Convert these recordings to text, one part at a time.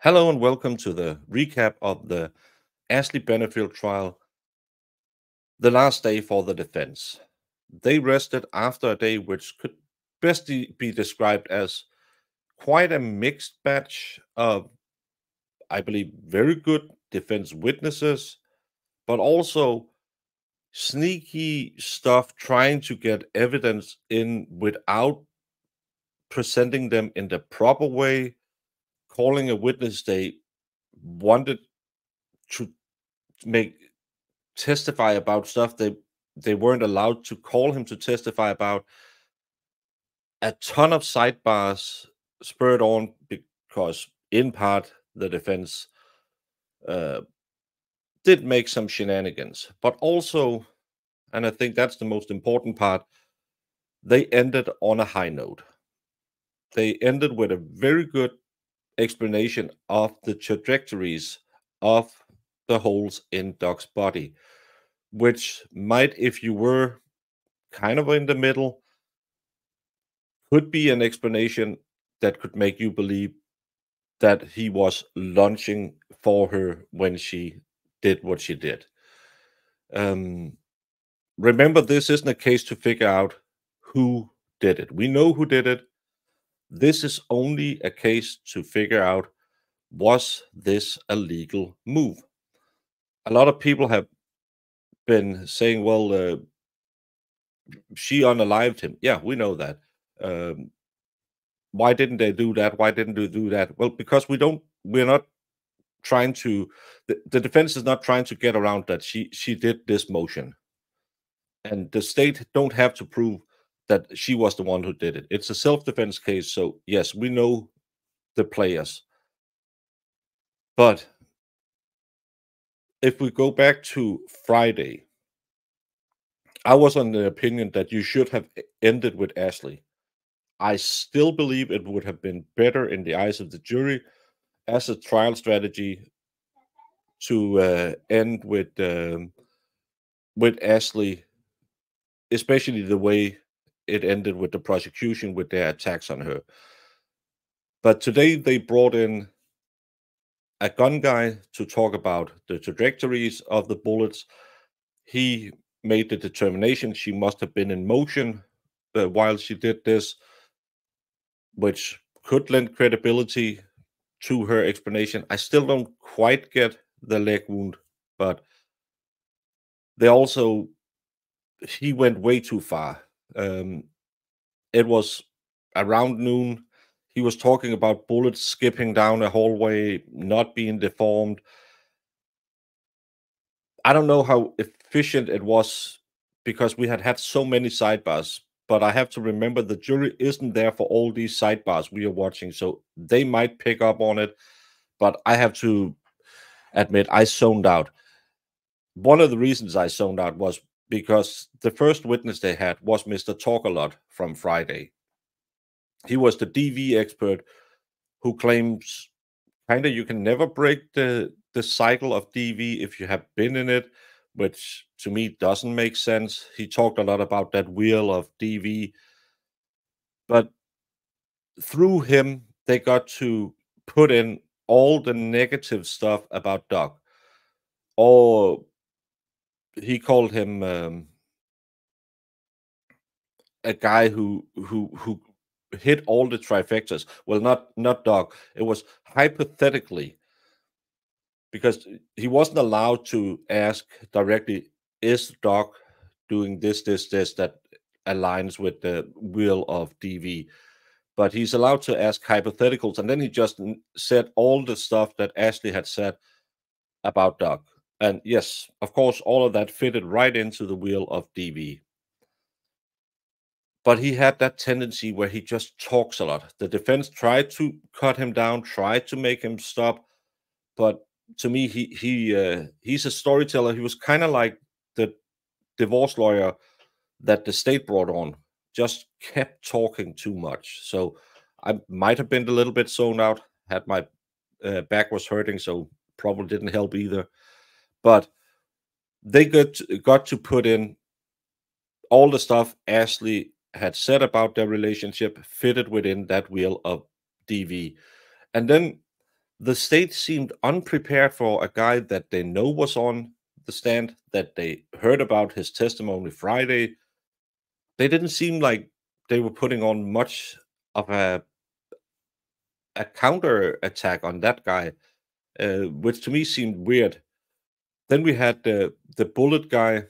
Hello and welcome to the recap of the Ashley Benefield trial, the last day for the defense. They rested after a day which could best be described as quite a mixed batch of, I believe, very good defense witnesses, but also sneaky stuff trying to get evidence in without presenting them in the proper way, calling a witness they wanted to make testify about stuff they weren't allowed to call him to testify about. A ton of sidebars spurred on because, in part, the defense uh, did make some shenanigans, but also, and I think that's the most important part, they ended on a high note. They ended with a very good explanation of the trajectories of the holes in Doc's body, which might, if you were kind of in the middle, could be an explanation that could make you believe that he was lunging for her when she did what she did. Um, Remember, this isn't a case to figure out who did it. We know who did it. This is only a case to figure out, was this a legal move? A lot of people have been saying, well, she unalived him. Yeah, we know that. Um, why didn't they do that? Why didn't they do that? Well, because we're not trying to, the defense is not trying to get around that she did this motion, and the state don't have to prove that she was the one who did it. It's a self-defense case, so yes, we know the players. But if we go back to Friday, I was on the opinion that you should have ended with Ashley. I still believe it would have been better in the eyes of the jury as a trial strategy to end with Ashley, especially the way it ended with the prosecution with their attacks on her. But today they brought in a gun guy to talk about the trajectories of the bullets. He made the determination she must have been in motion while she did this, which could lend credibility to her explanation. I still don't quite get the leg wound, but they also, he went way too far. Um, it was around noon. He was talking about bullets skipping down a hallway, not being deformed. I don't know how efficient it was because we had had so many sidebars, but I have to remember the jury isn't there for all these sidebars we are watching, so they might pick up on it, but I have to admit I zoned out. One of the reasons I zoned out was because the first witness they had was Mr. Talk a Lot from Friday. He was the DV expert who claims kind of you can never break the cycle of DV if you have been in it, which to me doesn't make sense. He talked a lot about that wheel of DV, but through him they got to put in all the negative stuff about Doc. Or he called him a guy who hit all the trifectas. Well, not Doc. It was hypothetically, because he wasn't allowed to ask directly, is Doc doing this that aligns with the will of DV? But he's allowed to ask hypotheticals, and then he just said all the stuff that Ashley had said about Doc. And yes, of course, all of that fitted right into the wheel of DV. But he had that tendency where he just talks a lot. The defense tried to cut him down, tried to make him stop, but to me, he's a storyteller. He was kind of like the divorce lawyer that the state brought on, just kept talking too much. So I might have been a little bit zoned out. Had my back was hurting, so probably didn't help either. But they got to put in all the stuff Ashley had said about their relationship fitted within that wheel of DV. And then The state seemed unprepared for a guy that they know was on the stand, that they heard about his testimony Friday. They didn't seem like they were putting on much of a counter attack on that guy, which to me seemed weird. Then we had the bullet guy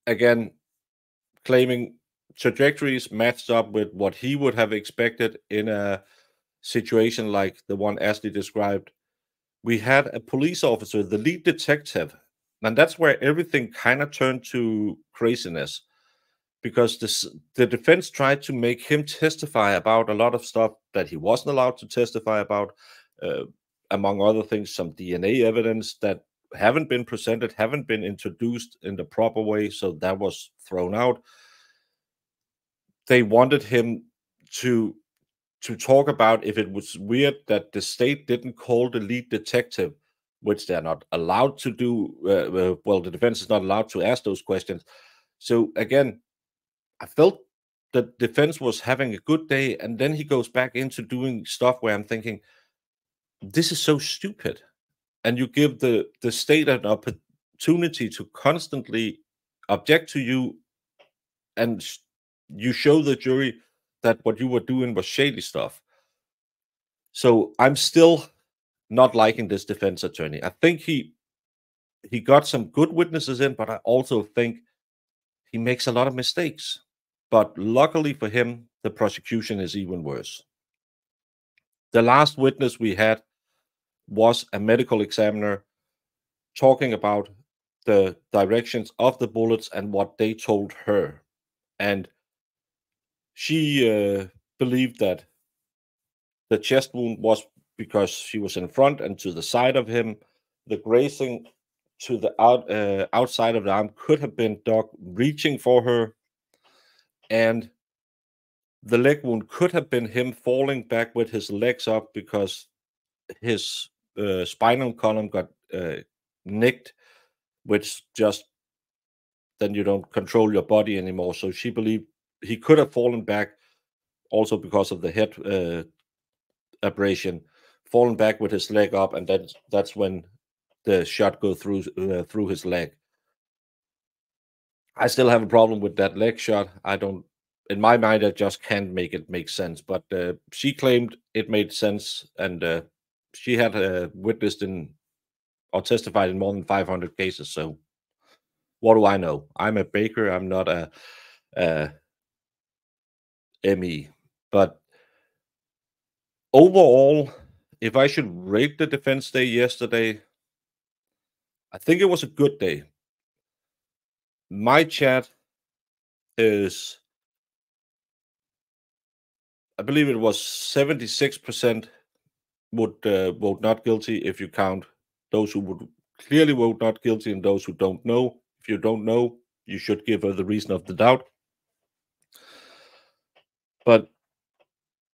again claiming trajectories matched up with what he would have expected in a situation like the one Ashley described. We had a police officer, the lead detective, and that's where everything kind of turned to craziness because the defense tried to make him testify about a lot of stuff that he wasn't allowed to testify about, uh, among other things, some DNA evidence that haven't been presented, haven't been introduced in the proper way, so that was thrown out. They wanted him to talk about if it was weird that the state didn't call the lead detective, which they're not allowed to do. Well, the defense is not allowed to ask those questions. So again, I felt the defense was having a good day, and then he goes back into doing stuff where I'm thinking, this is so stupid. And you give the state an opportunity to constantly object to you, and you show the jury that what you were doing was shady stuff. So I'm still not liking this defense attorney. I think he got some good witnesses in, but I also think he makes a lot of mistakes. But luckily for him, the prosecution is even worse. The last witness we had was a medical examiner talking about the directions of the bullets and what they told her. And she believed that the chest wound was because she was in front and to the side of him. The grazing to the outside of the arm could have been Doc reaching for her, and the leg wound could have been him falling back with his legs up because his spinal column got nicked, which just then you don't control your body anymore. So she believed he could have fallen back also because of the head abrasion, fallen back with his leg up, and that's when the shot go through his leg. I still have a problem with that leg shot. I don't, in my mind, I just can't make it make sense. But she claimed it made sense, and she had witnessed in or testified in more than 500 cases. So what do I know? I'm a baker. I'm not a ME. But overall, if I should rate the defense day yesterday, I think it was a good day. My chat is, I believe it was 76% would vote not guilty if you count those who would clearly vote not guilty and those who don't know. If you don't know, you should give her the reason of the doubt. But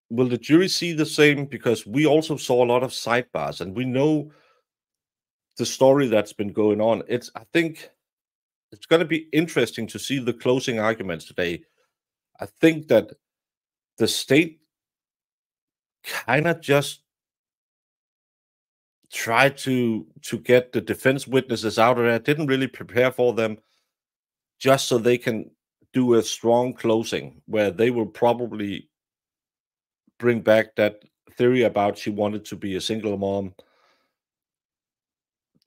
will the jury see the same? Because we also saw a lot of sidebars and we know the story that's been going on. I think it's going to be interesting to see the closing arguments today. I think that the state kind of just tried to get the defense witnesses out of there, didn't really prepare for them, just so they can do a strong closing where they will probably bring back that theory about she wanted to be a single mom.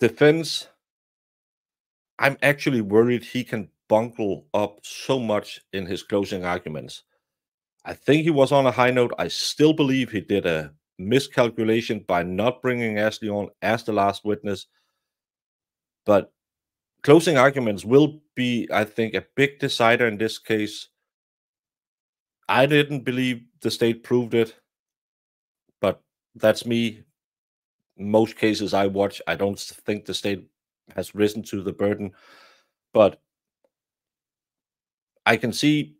Defense, I'm actually worried he can bungle up so much in his closing arguments. I think he was on a high note. I still believe he did a miscalculation by not bringing Ashley on as the last witness. But closing arguments will be, I think, a big decider in this case. I didn't believe the state proved it, but that's me. Most cases I watch, I don't think the state has risen to the burden, but I can see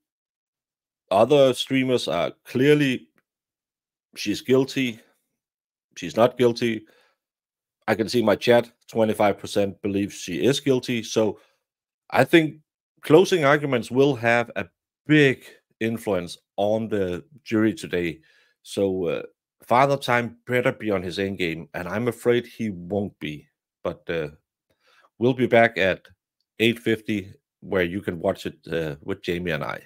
other streamers are clearly she's guilty, she's not guilty. I can see my chat 25% believes she is guilty. So I think closing arguments will have a big influence on the jury today. So Father Time better be on his end game, and I'm afraid he won't be. But we'll be back at 8:50, where you can watch it with Jamie and I.